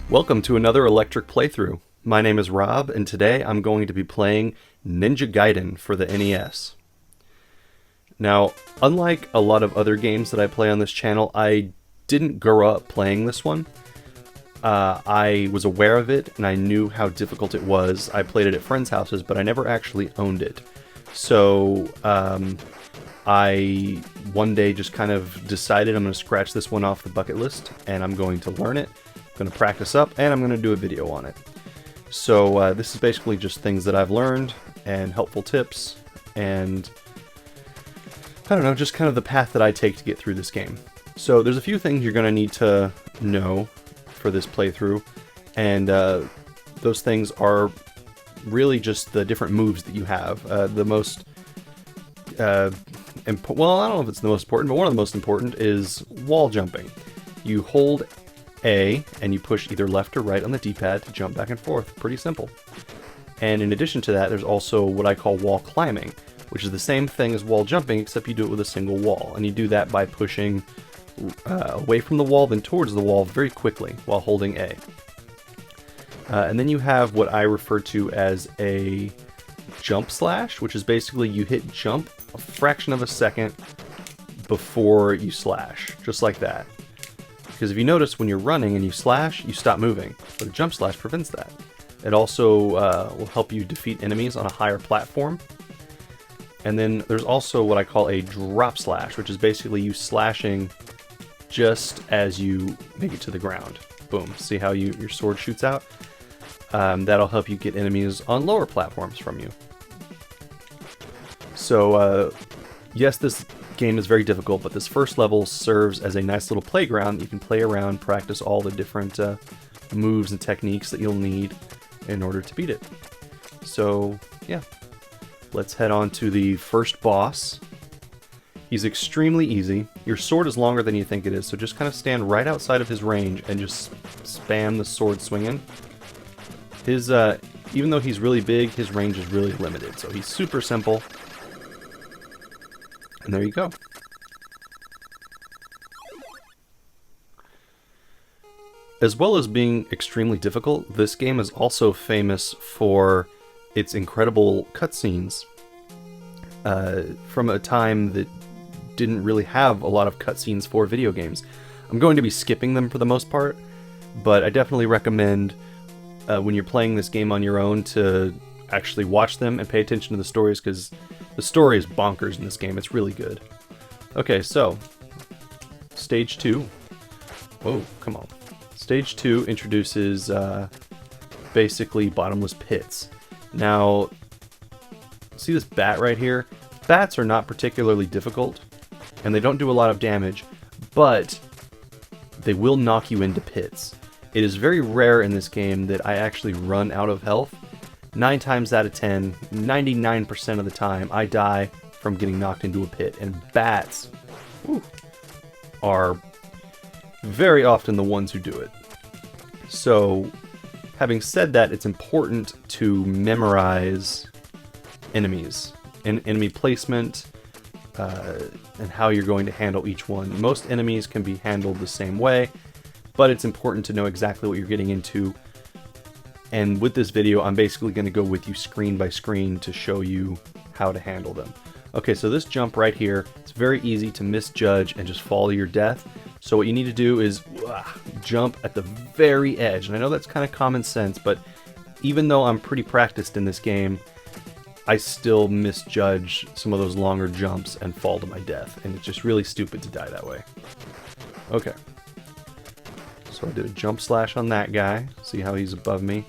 Welcome to another electric playthrough. My name is Rob, and today I'm going to be playing Ninja Gaiden for the NES. Now, unlike a lot of other games that I play on this channel, I didn't grow up playing this one. I was aware of it, and I knew how difficult it was. I played it at friends' houses, but I never actually owned it. So, I one day just kind of decided I'm going to scratch this one off the bucket list, and I'm going to learn it. Going to practice up, and I'm going to do a video on it. So this is basically just things that I've learned and helpful tips, and I don't know, just kind of the path that I take to get through this game. So there's a few things you're going to need to know for this playthrough, and those things are really just the different moves that you have. The most well, I don't know if it's the most important, but one of the most important is wall jumping. You hold A, and you push either left or right on the D-pad to jump back and forth. Pretty simple. And in addition to that, there's also what I call wall climbing, which is the same thing as wall jumping, except you do it with a single wall. And you do that by pushing away from the wall, then towards the wall very quickly while holding A. And then you have what I refer to as a jump slash, which is basically you hit jump a fraction of a second before you slash, just like that. Because if you notice, when you're running and you slash, you stop moving, but a jump slash prevents that. It also will help you defeat enemies on a higher platform. And then there's also what I call a drop slash, which is basically you slashing just as you make it to the ground. Boom. See how your sword shoots out? That'll help you get enemies on lower platforms from you. So, yes, this game is very difficult, but this first level serves as a nice little playground that you can play around, practice all the different moves and techniques that you'll need in order to beat it. So yeah, let's head on to the first boss. He's extremely easy. Your sword is longer than you think it is, so just kind of stand right outside of his range and just spam the sword swinging. His even though he's really big, his range is really limited, so he's super simple. And there you go. As well as being extremely difficult, this game is also famous for its incredible cutscenes. From a time that didn't really have a lot of cutscenes for video games. I'm going to be skipping them for the most part, but I definitely recommend when you're playing this game on your own to actually watch them and pay attention to the stories, because the story is bonkers in this game. It's really good. Okay, so Stage 2. Whoa, come on. Stage 2 introduces basically bottomless pits. Now, see this bat right here? Bats are not particularly difficult, and they don't do a lot of damage, but they will knock you into pits. It is very rare in this game that I actually run out of health. 9 times out of 10, 99% of the time, I die from getting knocked into a pit. And bats are very often the ones who do it. So, having said that, it's important to memorize enemies and enemy placement and how you're going to handle each one. Most enemies can be handled the same way, but it's important to know exactly what you're getting into. And with this video, I'm basically going to go with you screen by screen to show you how to handle them. Okay, so this jump right here, it's very easy to misjudge and just fall to your death. So what you need to do is jump at the very edge. And I know that's kind of common sense, but even though I'm pretty practiced in this game, I still misjudge some of those longer jumps and fall to my death. And it's just really stupid to die that way. Okay. So I did a jump slash on that guy. See how he's above me?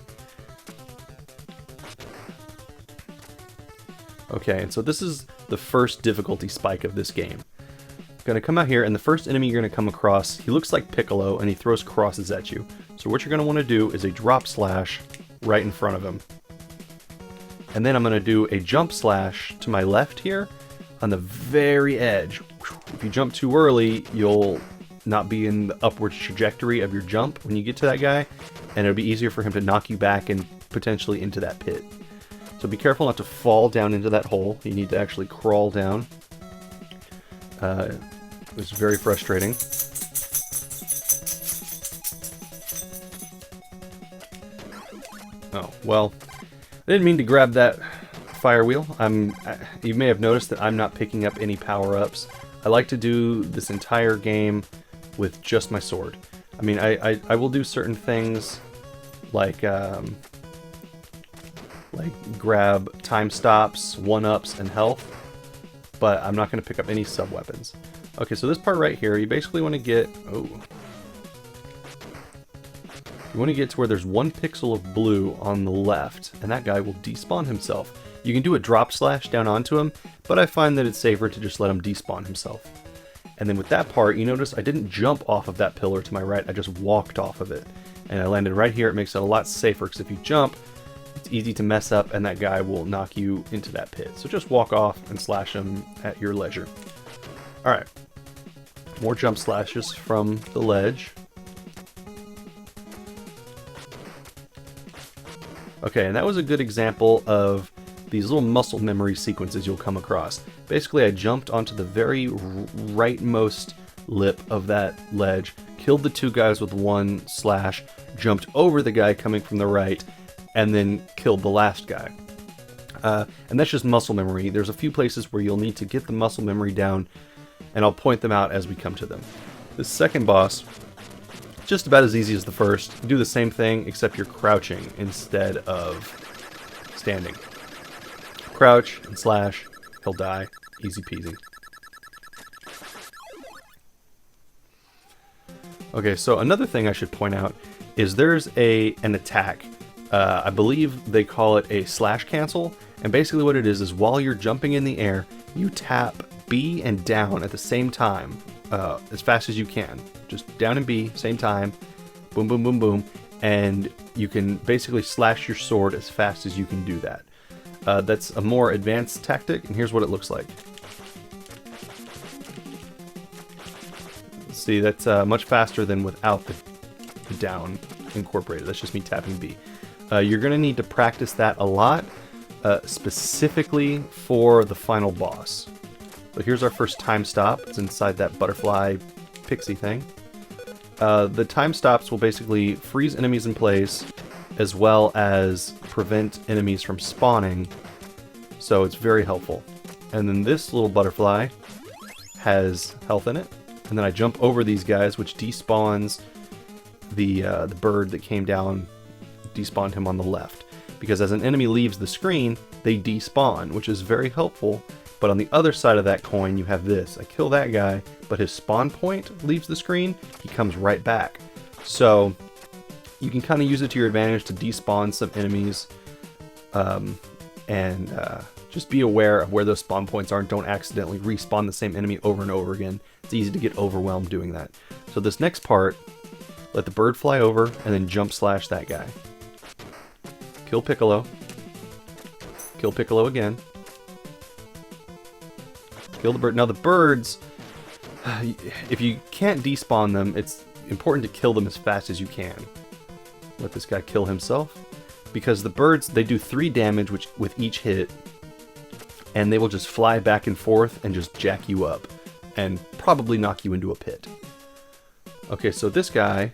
Okay, and so this is the first difficulty spike of this game. I'm going to come out here, and the first enemy you're going to come across, he looks like Piccolo, and he throws crosses at you. So what you're going to want to do is a drop slash right in front of him. And then I'm going to do a jump slash to my left here on the very edge. If you jump too early, you'll not be in the upward trajectory of your jump when you get to that guy, and it'll be easier for him to knock you back and potentially into that pit. So be careful not to fall down into that hole. You need to actually crawl down. It's very frustrating. Oh, well, I didn't mean to grab that fire wheel. You may have noticed that I'm not picking up any power-ups. I like to do this entire game with just my sword. I mean, I will do certain things like grab time stops, 1-ups, and health, but I'm not going to pick up any sub-weapons. Okay, so this part right here, you basically want to get... Oh. You want to get to where there's 1 pixel of blue on the left, and that guy will despawn himself. You can do a drop slash down onto him, but I find that it's safer to just let him despawn himself. And then with that part, you notice I didn't jump off of that pillar to my right, I just walked off of it. And I landed right here. It makes it a lot safer, because if you jump, it's easy to mess up, and that guy will knock you into that pit. So just walk off and slash him at your leisure. Alright. More jump slashes from the ledge. Okay, and that was a good example of these little muscle memory sequences you'll come across. Basically, I jumped onto the very rightmost lip of that ledge, killed the 2 guys with 1 slash, jumped over the guy coming from the right, and then killed the last guy. And that's just muscle memory. There's a few places where you'll need to get the muscle memory down, and I'll point them out as we come to them. The second boss, just about as easy as the first. You do the same thing, except you're crouching instead of standing. Crouch and slash, he'll die. Easy peasy. Okay, so another thing I should point out is there's an attack. I believe they call it a slash cancel, and basically what it is while you're jumping in the air, you tap B and down at the same time, as fast as you can. Just down and B, same time, boom, boom, boom, boom, and you can basically slash your sword as fast as you can do that. That's a more advanced tactic, and here's what it looks like. See, that's much faster than without the down incorporated. That's just me tapping B. You're going to need to practice that a lot, specifically for the final boss. So here's our first time stop. It's inside that butterfly pixie thing. The time stops will basically freeze enemies in place, as well as prevent enemies from spawning, so it's very helpful. And then this little butterfly has health in it, and then I jump over these guys, which despawns the bird that came down, despawned him on the left. Because as an enemy leaves the screen, they despawn, which is very helpful. But on the other side of that coin, you have this. I kill that guy, but his spawn point leaves the screen, he comes right back. So you can kind of use it to your advantage to despawn some enemies, and just be aware of where those spawn points are, and don't accidentally respawn the same enemy over and over again. It's easy to get overwhelmed doing that. So this next part, let the bird fly over, and then jump slash that guy. Kill Piccolo. Kill Piccolo again. Kill the bird. Now the birds, if you can't despawn them, it's important to kill them as fast as you can. Let this guy kill himself. Because the birds, they do 3 damage with each hit, and they will just fly back and forth and just jack you up, and probably knock you into a pit. Okay, so this guy,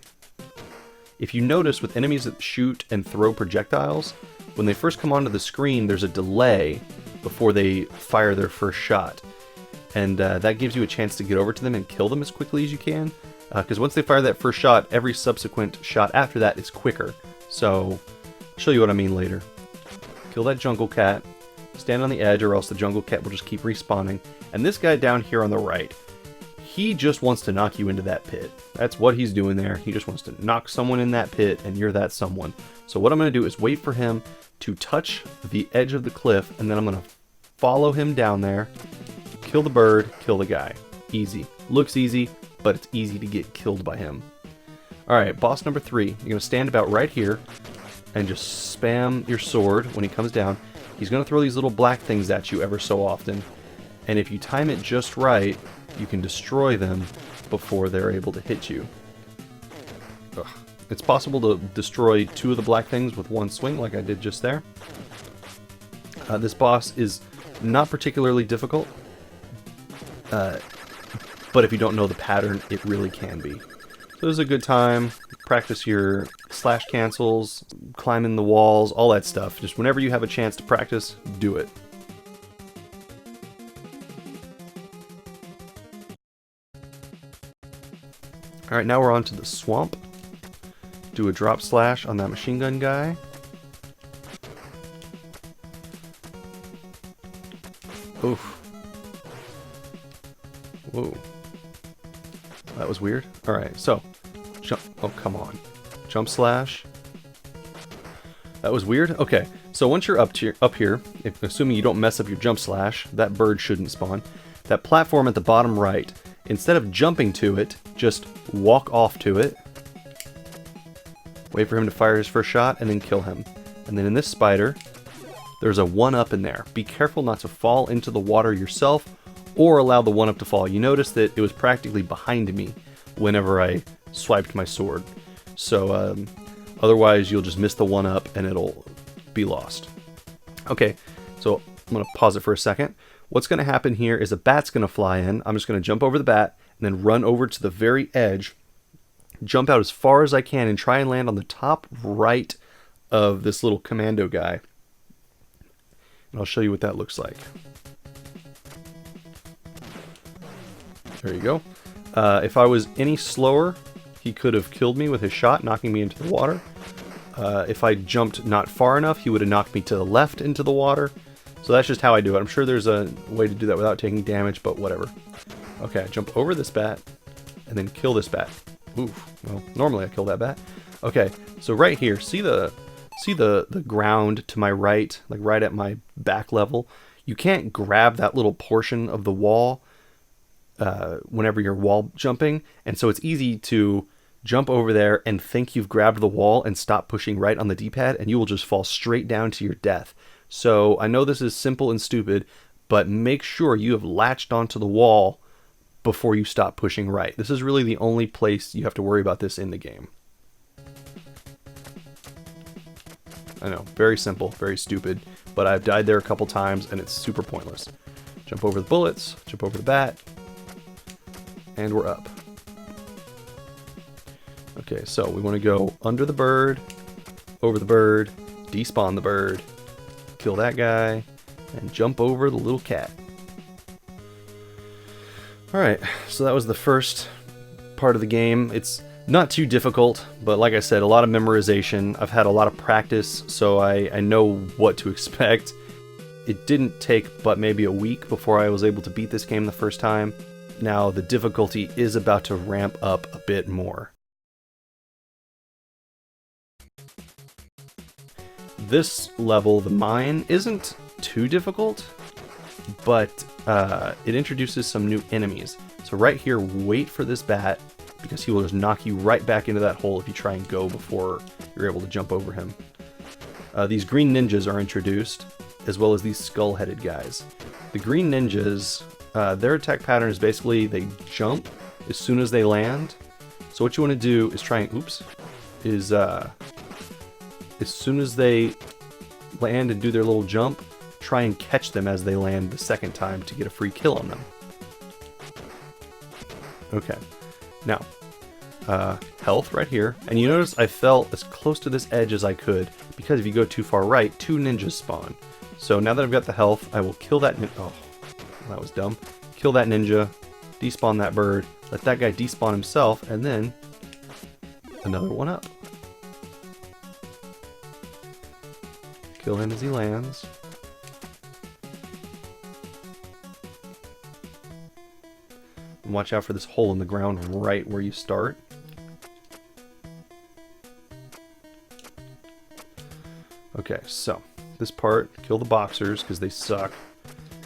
if you notice with enemies that shoot and throw projectiles, when they first come onto the screen, there's a delay before they fire their first shot. And that gives you a chance to get over to them and kill them as quickly as you can. Because once they fire that first shot, every subsequent shot after that is quicker. So, I'll show you what I mean later. Kill that jungle cat. Stand on the edge, or else the jungle cat will just keep respawning. And this guy down here on the right, he just wants to knock you into that pit. That's what he's doing there. He just wants to knock someone in that pit, and you're that someone. So what I'm going to do is wait for him to touch the edge of the cliff, and then I'm going to follow him down there, kill the bird, kill the guy. Easy. Looks easy, but it's easy to get killed by him. Alright, boss number 3. You're going to stand about right here and just spam your sword when he comes down. He's going to throw these little black things at you ever so often, and if you time it just right, you can destroy them before they're able to hit you. Ugh. It's possible to destroy 2 of the black things with 1 swing, like I did just there. This boss is not particularly difficult, but if you don't know the pattern, it really can be. So this is a good time. Practice your slash cancels, climbing the walls, all that stuff. Just whenever you have a chance to practice, do it. Alright, now we're on to the swamp. Do a drop slash on that machine gun guy. Oof. Whoa. That was weird. Alright, so jump. Oh, come on. Jump slash. That was weird. Okay, so once you're up here, assuming you don't mess up your jump slash, that bird shouldn't spawn. That platform at the bottom right, instead of jumping to it, just walk off to it. Wait for him to fire his first shot, and then kill him. And then in this spider, there's a 1-up in there. Be careful not to fall into the water yourself, or allow the 1-up to fall. You notice that it was practically behind me whenever I swiped my sword. So otherwise you'll just miss the 1-up and it'll be lost. Okay, so I'm going to pause it for a second. What's going to happen here is a bat's going to fly in. I'm just going to jump over the bat and then run over to the very edge, jump out as far as I can and try and land on the top right of this little commando guy. And I'll show you what that looks like. There you go. If I was any slower, he could have killed me with his shot, knocking me into the water. If I jumped not far enough, he would have knocked me to the left into the water. So that's just how I do it. I'm sure there's a way to do that without taking damage, but whatever. Okay, I jump over this bat, and then kill this bat. Oof, well, normally I kill that bat. Okay, so right here, see the ground to my right, like right at my back level? You can't grab that little portion of the wall whenever you're wall jumping, and so it's easy to jump over there and think you've grabbed the wall and stop pushing right on the D-pad, and you will just fall straight down to your death. So I know this is simple and stupid, but make sure you have latched onto the wall before you stop pushing right. This is really the only place you have to worry about this in the game. I know, very simple, very stupid, but I've died there a couple times and it's super pointless. Jump over the bullets, jump over the bat, and we're up. Okay, so we want to go under the bird, over the bird, despawn the bird, kill that guy, and jump over the little cat. Alright, so that was the first part of the game. It's not too difficult, but like I said, a lot of memorization. I've had a lot of practice, so I know what to expect. It didn't take but maybe a week before I was able to beat this game the first time. Now the difficulty is about to ramp up a bit more. This level, the mine, isn't too difficult, but it introduces some new enemies. So right here, wait for this bat, because he will just knock you right back into that hole if you try and go before you're able to jump over him. These green ninjas are introduced, as well as these skull-headed guys. The green ninjas, their attack pattern is basically they jump as soon as they land. So what you want to do is try and, as soon as they land and do their little jump, try and catch them as they land the second time to get a free kill on them. Okay, now, health right here, and you notice I fell as close to this edge as I could, because if you go too far right, 2 ninjas spawn. So now that I've got the health, I will kill that oh, that was dumb. Kill that ninja, despawn that bird, let that guy despawn himself, and then another 1-up. Kill him as he lands. And watch out for this hole in the ground right where you start. Okay, so this part, kill the boxers because they suck.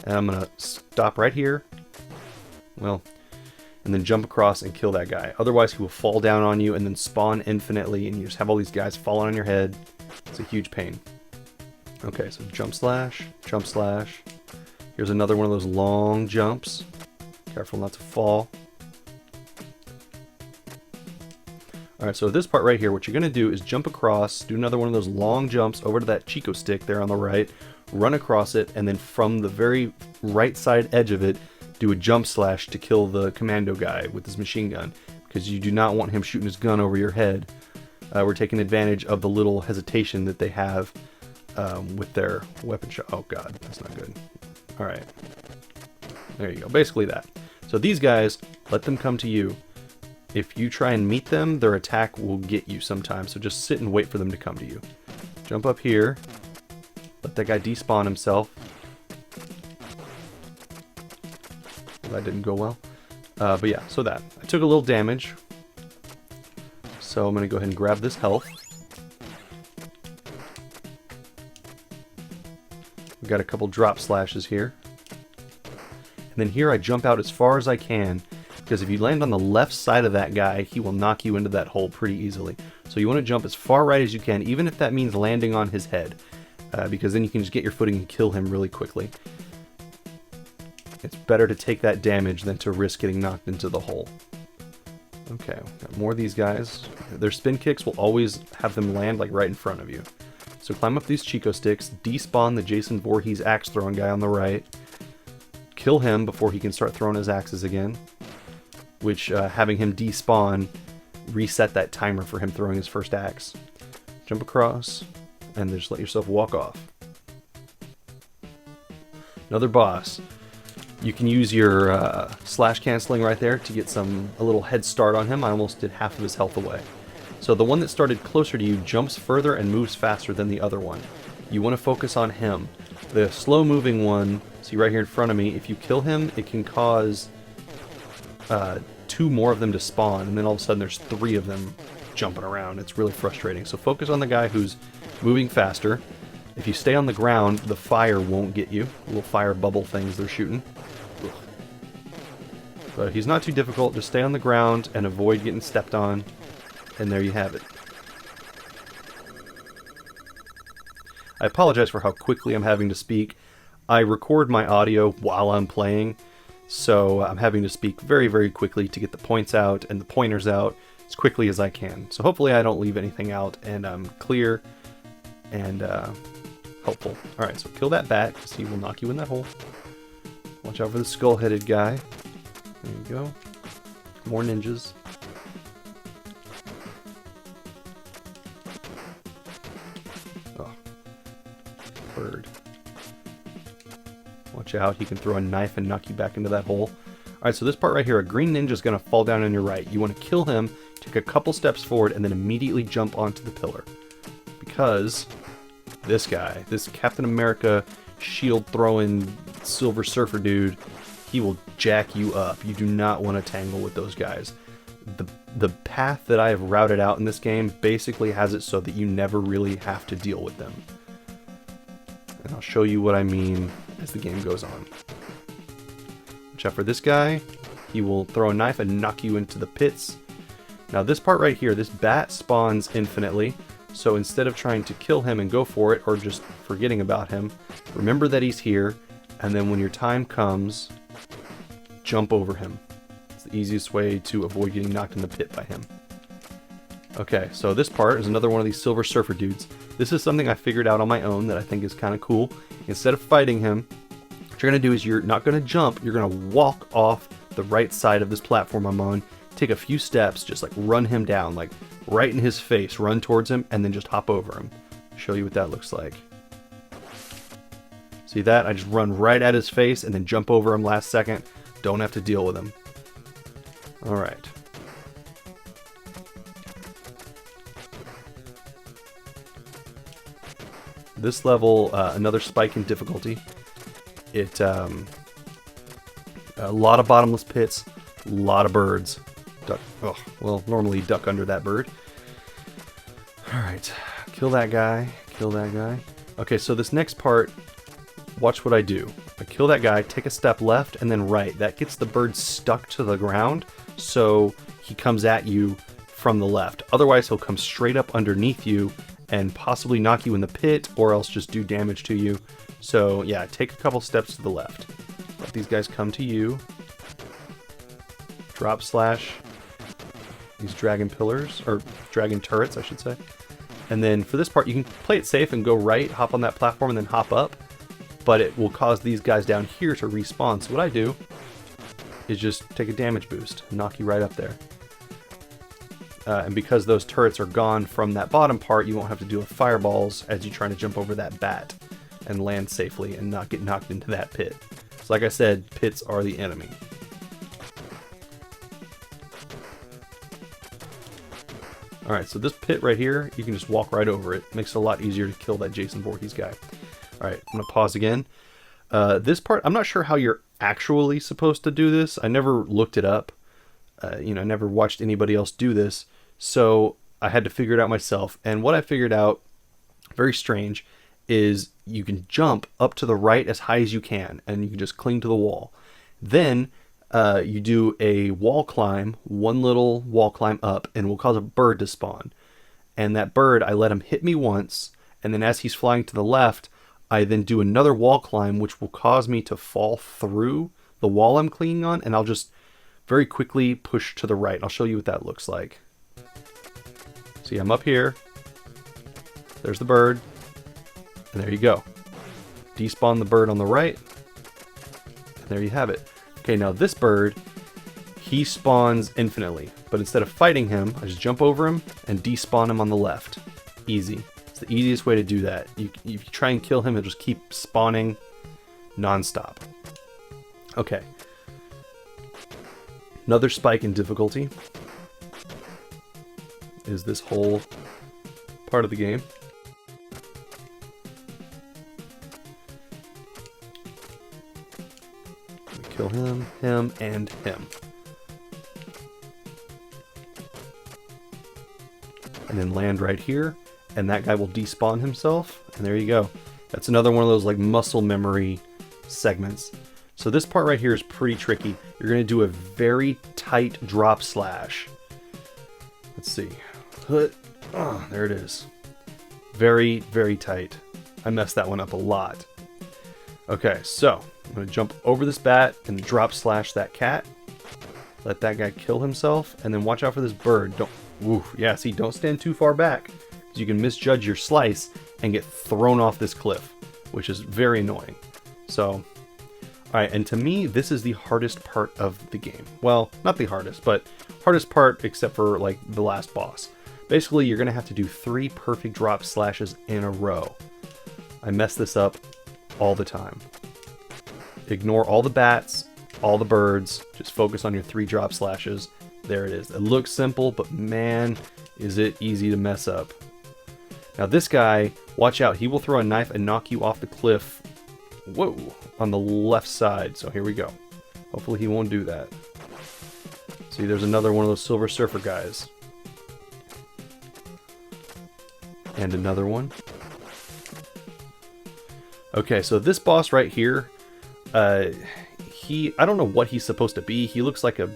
And I'm gonna stop right here. Well, and then jump across and kill that guy. Otherwise he will fall down on you and then spawn infinitely and you just have all these guys falling on your head. It's a huge pain. Okay, so jump slash, jump slash. Here's another one of those long jumps. Careful not to fall. Alright, so this part right here, what you're going to do is jump across, do another one of those long jumps over to that Chico stick there on the right, run across it, and then from the very right side edge of it, do a jump slash to kill the commando guy with his machine gun, because you do not want him shooting his gun over your head We're taking advantage of the little hesitation that they have with their weapon shot. Oh god, that's not good. Alright. There you go. Basically that. So these guys, let them come to you. If you try and meet them, their attack will get you sometimes. So just sit and wait for them to come to you. Jump up here. Let that guy despawn himself. That didn't go well. But yeah, so that. I took a little damage. So I'm going to go ahead and grab this health. We've got a couple drop slashes here. And then here I jump out as far as I can, because if you land on the left side of that guy, he will knock you into that hole pretty easily. So you want to jump as far right as you can, even if that means landing on his head, because then you can just get your footing and kill him really quickly. It's better to take that damage than to risk getting knocked into the hole. Okay, got more of these guys. Their spin kicks will always have them land like right in front of you. So climb up these Chico sticks, despawn the Jason Voorhees axe throwing guy on the right, kill him before he can start throwing his axes again, which having him despawn reset that timer for him throwing his first axe. Jump across and just let yourself walk off. Another boss. You can use your slash canceling right there to get a little head start on him. I almost did half of his health away. So the one that started closer to you jumps further and moves faster than the other one. You want to focus on him. The slow moving one, see right here in front of me, if you kill him, it can cause 2 more of them to spawn, and then all of a sudden there's 3 of them jumping around. It's really frustrating. So focus on the guy who's moving faster. If you stay on the ground, the fire won't get you. Little fire bubble things they're shooting. Ugh. But he's not too difficult. Just stay on the ground and avoid getting stepped on. And there you have it. I apologize for how quickly I'm having to speak. I record my audio while I'm playing, so I'm having to speak very, very quickly to get the points out and the pointers out as quickly as I can. So hopefully I don't leave anything out and I'm clear and helpful. Alright, so kill that bat, because he will knock you in that hole. Watch out for the skull-headed guy. There you go. More ninjas. Oh. Bird. Watch out, he can throw a knife and knock you back into that hole. Alright, so this part right here, a green ninja is going to fall down on your right. You want to kill him, take a couple steps forward, and then immediately jump onto the pillar. Because this guy, this Captain America shield-throwing Silver Surfer dude, he will jack you up. You do not want to tangle with those guys. The path that I have routed out in this game basically has it so that you never really have to deal with them. And I'll show you what I mean as the game goes on. Watch out for this guy. He will throw a knife and knock you into the pits. Now this part right here, this bat spawns infinitely. So instead of trying to kill him and go for it, or just forgetting about him, remember that he's here, and then when your time comes, jump over him. It's the easiest way to avoid getting knocked in the pit by him. Okay, so this part is another one of these Silver Surfer dudes. This is something I figured out on my own that I think is kind of cool. Instead of fighting him, what you're going to do is you're not going to jump, you're going to walk off the right side of this platform I'm on, take a few steps, just like run him down, like right in his face, run towards him, and then just hop over him. Show you what that looks like. See that? I just run right at his face and then jump over him last second. Don't have to deal with him. Alright. This level, another spike in difficulty. It, a lot of bottomless pits, a lot of birds. Duck, oh, well, normally duck under that bird. Alright, kill that guy, kill that guy. Okay, so this next part, watch what I do. I kill that guy, take a step left, and then right. That gets the bird stuck to the ground, so he comes at you from the left. Otherwise, he'll come straight up underneath you and possibly knock you in the pit, or else just do damage to you. So, yeah, take a couple steps to the left. Let these guys come to you. Drop slash these dragon pillars, or dragon turrets, I should say. And then for this part, you can play it safe and go right, hop on that platform, and then hop up. But it will cause these guys down here to respawn. So what I do is just take a damage boost and knock you right up there. and because those turrets are gone from that bottom part, you won't have to deal with fireballs as you try to jump over that bat and land safely and not get knocked into that pit. So like I said, pits are the enemy. Alright, so this pit right here, you can just walk right over it. Makes it a lot easier to kill that Jason Voorhees guy. Alright, I'm going to pause again. This part, I'm not sure how you're actually supposed to do this. I never looked it up. I never watched anybody else do this. So I had to figure it out myself. And what I figured out, very strange, is you can jump up to the right as high as you can. And you can just cling to the wall. Then you do a wall climb, one little wall climb up, and we'll cause a bird to spawn. And that bird, I let him hit me once. And then as he's flying to the left, I then do another wall climb, which will cause me to fall through the wall I'm clinging on. And I'll just very quickly push to the right. I'll show you what that looks like. See, I'm up here. There's the bird. And there you go. Despawn the bird on the right. And there you have it. Okay, now this bird, he spawns infinitely. But instead of fighting him, I just jump over him and despawn him on the left. Easy. It's the easiest way to do that. If you try and kill him, he'll just keep spawning non-stop. Okay. Another spike in difficulty is this whole part of the game. Kill him, him, and him. And then land right here, and that guy will despawn himself, and there you go. That's another one of those like muscle memory segments. So this part right here is pretty tricky. You're going to do a very tight drop slash. Let's see. Oh, there it is. Very, very tight. I messed that one up a lot. Okay, so I'm going to jump over this bat and drop slash that cat. Let that guy kill himself, and then watch out for this bird. Yeah, see, don't stand too far back, because you can misjudge your slice and get thrown off this cliff, which is very annoying. So, alright, and to me, this is the hardest part of the game. Well, not the hardest, but hardest part except for, like, the last boss. Basically, you're going to have to do 3 perfect drop slashes in a row. I mess this up all the time. Ignore all the bats, all the birds, just focus on your 3 drop slashes. There it is. It looks simple, but man, is it easy to mess up. Now this guy, watch out, he will throw a knife and knock you off the cliff. Whoa, on the left side. So here we go. Hopefully he won't do that. See, there's another one of those Silver Surfer guys. And another one. Okay, so this boss right here, I don't know what he's supposed to be. He looks like a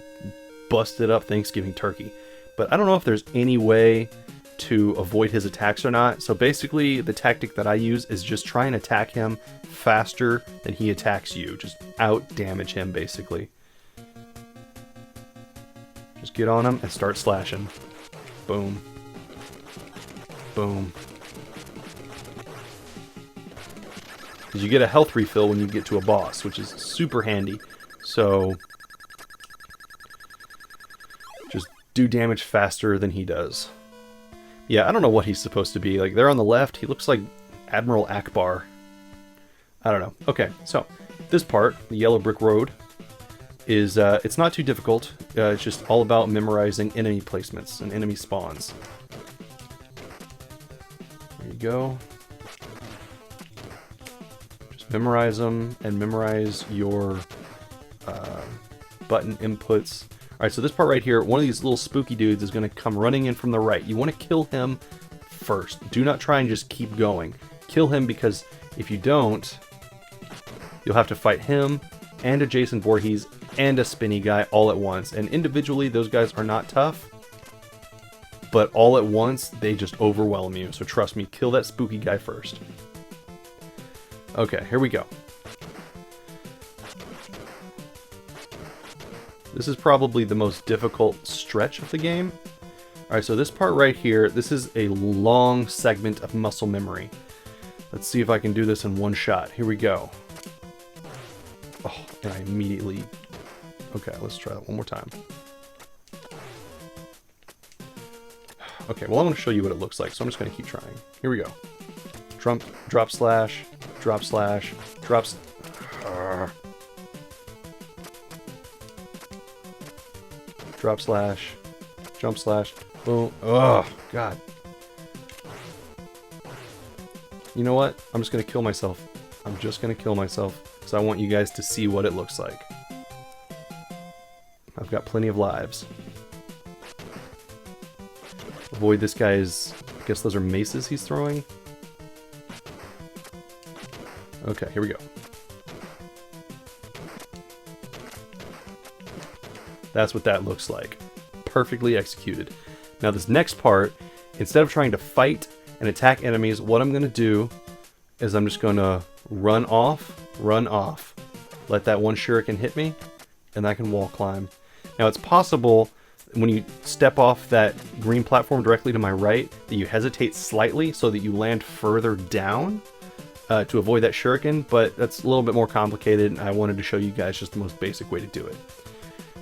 busted up Thanksgiving turkey. But I don't know if there's any way to avoid his attacks or not. So basically, the tactic that I use is just try and attack him faster than he attacks you. Just out damage him, basically. Just get on him and start slashing. Boom. Boom. Because you get a health refill when you get to a boss, which is super handy. So just do damage faster than he does. Yeah, I don't know what he's supposed to be. Like, there on the left, he looks like Admiral Akbar. I don't know. Okay, so this part, the Yellow Brick Road, is it's not too difficult. It's just all about memorizing enemy placements and enemy spawns. There you go. Just memorize them and memorize your button inputs. Alright, so this part right here, one of these little spooky dudes is going to come running in from the right. You want to kill him first. Do not try and just keep going. Kill him, because if you don't, you'll have to fight him and a Jason Voorhees and a spinny guy all at once. And individually, those guys are not tough, but all at once, they just overwhelm you. So trust me, kill that spooky guy first. Okay, here we go. This is probably the most difficult stretch of the game. Alright, so this part right here, this is a long segment of muscle memory. Let's see if I can do this in one shot. Here we go. Oh, and I immediately... Okay, let's try that one more time. Okay, well, I'm going to show you what it looks like, so I'm just going to keep trying. Here we go. Drop slash, drop slash, drops. Drop slash, jump slash, boom. Oh, God. You know what? I'm just going to kill myself. I'm just going to kill myself because I want you guys to see what it looks like. I've got plenty of lives. Avoid this guy's... I guess those are maces he's throwing. Okay, here we go. That's what that looks like. Perfectly executed. Now this next part, instead of trying to fight and attack enemies, what I'm going to do is I'm just going to run off. Let that one shuriken hit me, and I can wall climb. Now it's possible when you step off that green platform directly to my right that you hesitate slightly so that you land further down to avoid that shuriken, but that's a little bit more complicated, and I wanted to show you guys just the most basic way to do it.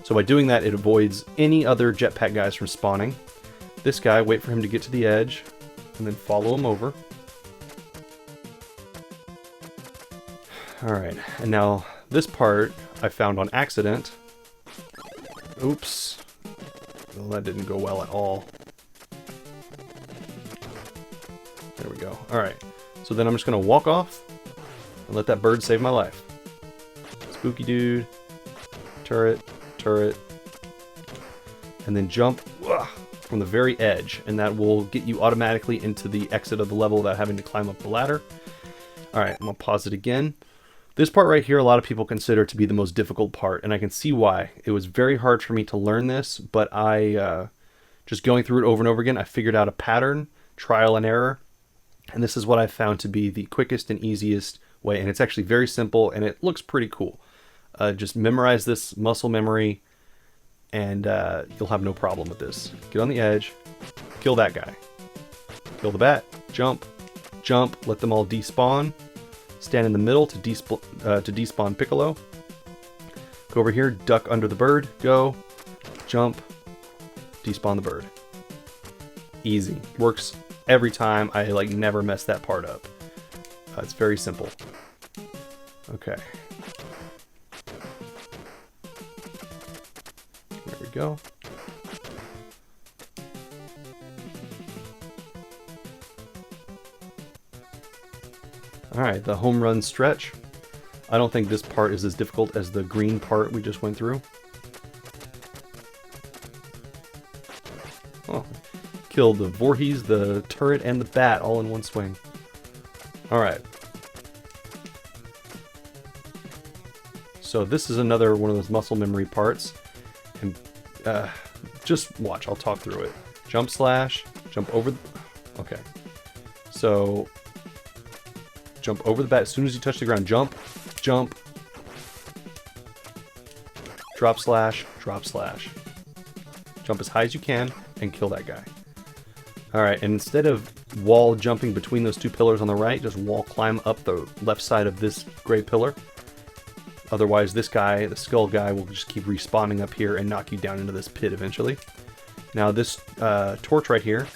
So by doing that, it avoids any other jetpack guys from spawning. This guy, wait for him to get to the edge, and then follow him over. Alright, and now this part I found on accident. Oops. Well, that didn't go well at all. There we go. Alright, so then I'm just going to walk off and let that bird save my life. Spooky dude, turret, and then jump from the very edge, and that will get you automatically into the exit of the level without having to climb up the ladder. Alright, I'm going to pause it again. This part right here, a lot of people consider to be the most difficult part, and I can see why. It was very hard for me to learn this, but just going through it over and over again, I figured out a pattern, trial and error, and this is what I found to be the quickest and easiest way, and it's actually very simple, and it looks pretty cool. Just memorize this muscle memory, and you'll have no problem with this. Get on the edge, kill that guy, kill the bat, jump, let them all despawn, stand in the middle to despawn Piccolo, go over here, duck under the bird, go, jump, despawn the bird. Easy. Works every time. I never mess that part up. It's very simple. Okay. There we go. Alright, the home run stretch. I don't think this part is as difficult as the green part we just went through. Oh, killed the Voorhees, the turret, and the bat all in one swing. Alright. So this is another one of those muscle memory parts. And just watch, I'll talk through it. Jump slash, jump over... Okay. So... jump over the bat as soon as you touch the ground. Jump, drop slash, jump as high as you can and kill that guy. Alright, and instead of wall jumping between those two pillars on the right, just wall climb up the left side of this gray pillar. Otherwise this guy, the skull guy, will just keep respawning up here and knock you down into this pit eventually. Now this torch right here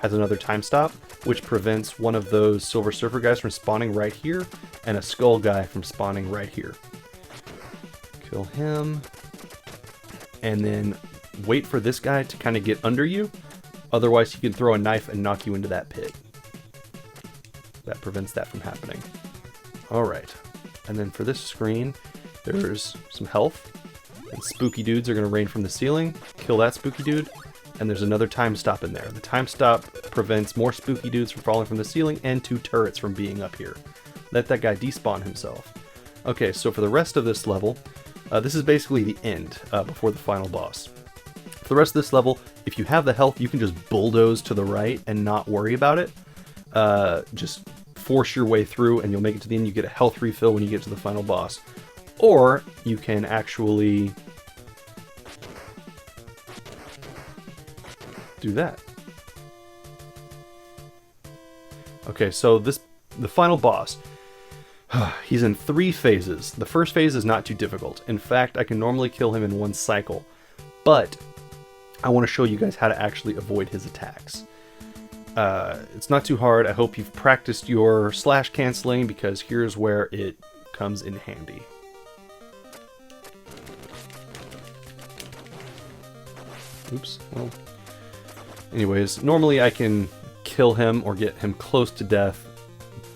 has another time stop, which prevents one of those Silver Surfer guys from spawning right here, and a skull guy from spawning right here. Kill him, and then wait for this guy to kind of get under you, otherwise he can throw a knife and knock you into that pit. That prevents that from happening. Alright, and then for this screen, there's some health, and spooky dudes are going to rain from the ceiling. Kill that spooky dude. And there's another time stop in there. The time stop prevents more spooky dudes from falling from the ceiling and 2 turrets from being up here. Let that guy despawn himself. Okay, so for the rest of this level, this is basically the end before the final boss. For the rest of this level, if you have the health, you can just bulldoze to the right and not worry about it. Just force your way through and you'll make it to the end. You get a health refill when you get to the final boss. Or you can actually... do that. Okay, so the final boss, he's in 3 phases. The first phase is not too difficult. In fact, I can normally kill him in 1 cycle, but I want to show you guys how to actually avoid his attacks. It's not too hard. I hope you've practiced your slash canceling, because here's where it comes in handy. Oops. Well, anyways, normally I can kill him or get him close to death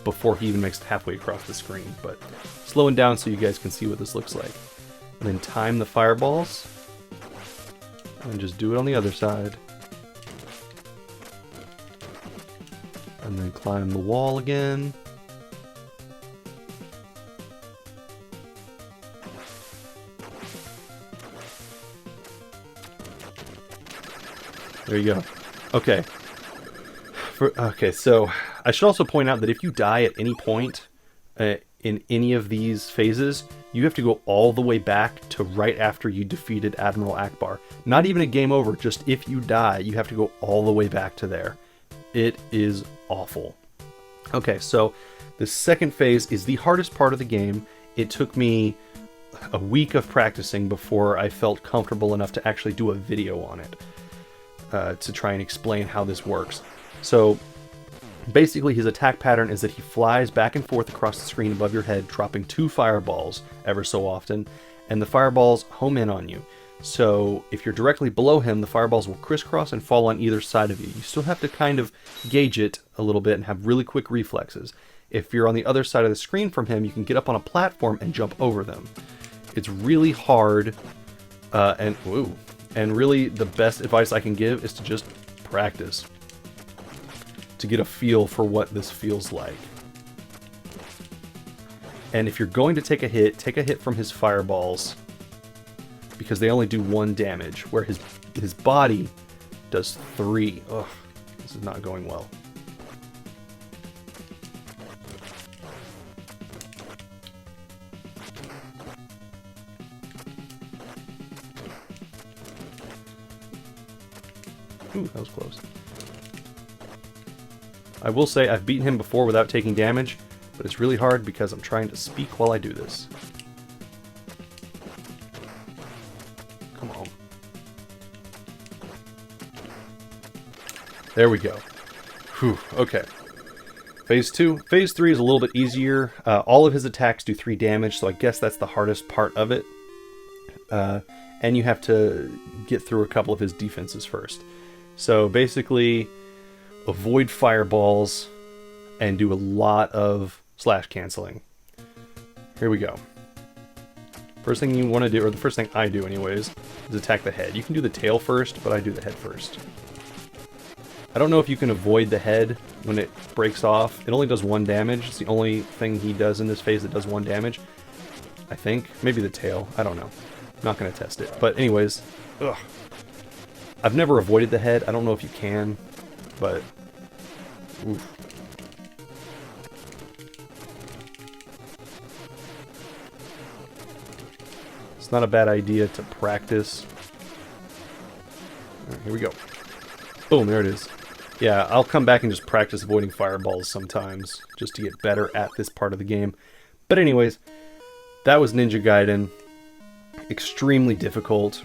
before he even makes it halfway across the screen, but slowing down so you guys can see what this looks like. And then time the fireballs, and just do it on the other side. And then climb the wall again. There you go. Okay. Okay, so I should also point out that if you die at any point in any of these phases, you have to go all the way back to right after you defeated Admiral Akbar. Not even a game over, just if you die, you have to go all the way back to there. It is awful. Okay, so the second phase is the hardest part of the game. It took me a week of practicing before I felt comfortable enough to actually do a video on it, to try and explain how this works. So basically his attack pattern is that he flies back and forth across the screen above your head, dropping 2 fireballs ever so often, and the fireballs home in on you. So if you're directly below him, the fireballs will crisscross and fall on either side of you. You still have to kind of gauge it a little bit and have really quick reflexes. If you're on the other side of the screen from him, you can get up on a platform and jump over them. It's really hard, and really the best advice I can give is to just practice, to get a feel for what this feels like. And if you're going to take a hit from his fireballs, because they only do 1 damage, where his body does 3. Ugh, this is not going well. Ooh, that was close. I will say I've beaten him before without taking damage, but it's really hard because I'm trying to speak while I do this. Come on. There we go. Whew, okay. Phase 2. Phase 3 is a little bit easier. All of his attacks do 3 damage, so I guess that's the hardest part of it. And you have to get through a couple of his defenses first. So basically, avoid fireballs and do a lot of slash canceling. Here we go. First thing you want to do, or the first thing I do anyways, is attack the head. You can do the tail first, but I do the head first. I don't know if you can avoid the head when it breaks off. It only does 1 damage. It's the only thing he does in this phase that does 1 damage. I think. Maybe the tail. I don't know. I'm not going to test it. But anyways, ugh. I've never avoided the head. I don't know if you can, but oof. It's not a bad idea to practice. All right, here we go. Boom, there it is. Yeah, I'll come back and just practice avoiding fireballs sometimes, just to get better at this part of the game. But anyways, that was Ninja Gaiden. Extremely difficult.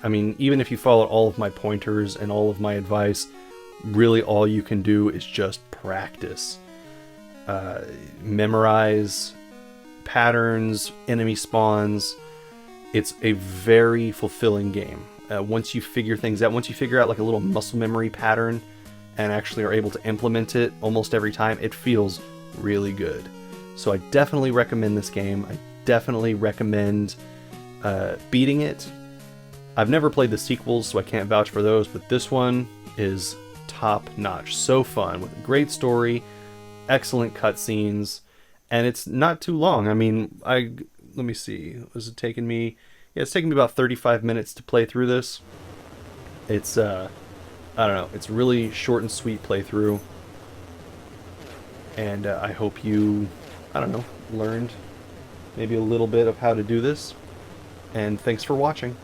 I mean, even if you follow all of my pointers and all of my advice, really all you can do is just practice. Memorize patterns, enemy spawns. It's a very fulfilling game. Once you figure things out, once you figure out like a little muscle memory pattern and actually are able to implement it almost every time, it feels really good. So I definitely recommend this game. I definitely recommend beating it. I've never played the sequels, so I can't vouch for those, but this one is top-notch. So fun, with a great story, excellent cutscenes, and it's not too long. I mean, let me see. Was it taking me? Yeah, it's taken me about 35 minutes to play through this. It's, I don't know, it's really short and sweet playthrough. And I hope you, I don't know, learned maybe a little bit of how to do this. And thanks for watching.